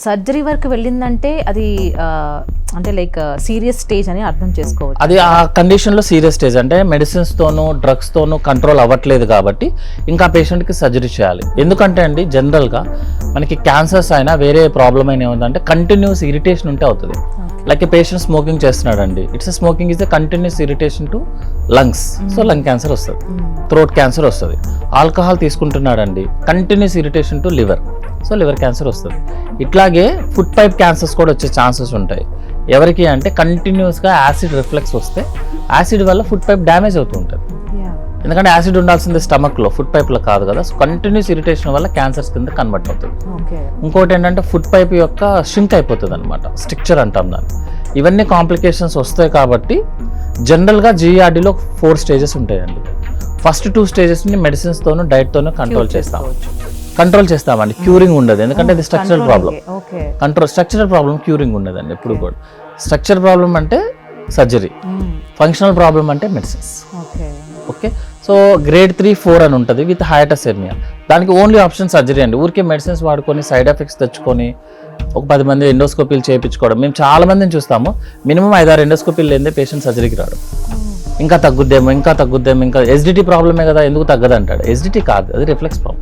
Surgery వరకు వెళ్ళిందంటే అది అంటే లైక్ సీరియస్ స్టేజ్ అని అర్థం చేసుకోవచ్చు. అది ఆ కండిషన్లో సీరియస్ స్టేజ్, అంటే మెడిసిన్స్తోనూ డ్రగ్స్తోనూ కంట్రోల్ అవ్వట్లేదు కాబట్టి ఇంకా పేషెంట్కి సర్జరీ చేయాలి. ఎందుకంటే అండి జనరల్గా మనకి క్యాన్సర్స్ అయినా వేరే ప్రాబ్లం అయినా ఏముందంటే కంటిన్యూస్ ఇరిటేషన్ ఉంటే అవుతుంది. లైక్ పేషెంట్ స్మోకింగ్ చేస్తున్నాడండి, smoking is a continuous irritation to lungs, so lung cancer వస్తుంది, థ్రోట్ క్యాన్సర్ వస్తుంది. ఆల్కహాల్ తీసుకుంటున్నాడండి, continuous irritation to liver, so liver cancer వస్తుంది. ఇట్లాగే ఫుడ్ పైప్ క్యాన్సర్స్ కూడా వచ్చే ఛాన్సెస్ ఉంటాయి. ఎవరికి అంటే కంటిన్యూస్గా యాసిడ్ రిఫ్లెక్స్ వస్తే యాసిడ్ వల్ల ఫుడ్ పైప్ డ్యామేజ్ అవుతూ ఉంటుంది. ఎందుకంటే యాసిడ్ ఉండాల్సింది స్టమక్లో, ఫుడ్ పైప్లో కాదు కదా. సో కంటిన్యూస్ ఇరిటేషన్ వల్ల క్యాన్సర్స్ కింద కన్వర్ట్ అవుతుంది. ఇంకోటి ఏంటంటే ఫుడ్ పైప్ యొక్క షింక్ అయిపోతుంది అనమాట, స్ట్రక్చర్ అంటాం దాన్ని. ఇవన్నీ కాంప్లికేషన్స్ వస్తాయి కాబట్టి జనరల్గా జీఆర్డీలో 4 స్టేజెస్ ఉంటాయండి. ఫస్ట్ 2 స్టేజెస్ని మెడిసిన్స్తోనూ డైట్తోనూ కంట్రోల్ చేస్తామండి. క్యూరింగ్ ఉండదు, ఎందుకంటే ఇది structural problem. Structural problem curing ఉండదండి ఎప్పుడు కూడా. స్ట్రక్చరల్ ప్రాబ్లం అంటే సర్జరీ, ఫంక్షనల్ ప్రాబ్లం అంటే మెడిసిన్స్. ఓకే, సో గ్రేడ్ 3, 4 అని ఉంటుంది విత్ హైటస్ హెర్నియా. దానికి ఓన్లీ ఆప్షన్ సర్జరీ అండి. ఊరికే మెడిసిన్స్ వాడుకొని సైడ్ ఎఫెక్ట్స్ తెచ్చుకొని ఒక 10 మంది ఎండోస్కోపీలు చేయించుకోవడం మేము చాలా మందిని చూస్తాము. మినిమం 5-6 ఎండోస్కోపీలు లేదే పేషెంట్ సర్జరీకి రాడు. ఇంకా తగ్గుద్దేమో, ఇంకా ఎస్డిటీ ప్రాబ్లమే కదా, ఎందుకు తగ్గదు అంటాడు. ఎస్డిటీ కాదు, అది రిఫ్లెక్స్ ప్రాబ్లం.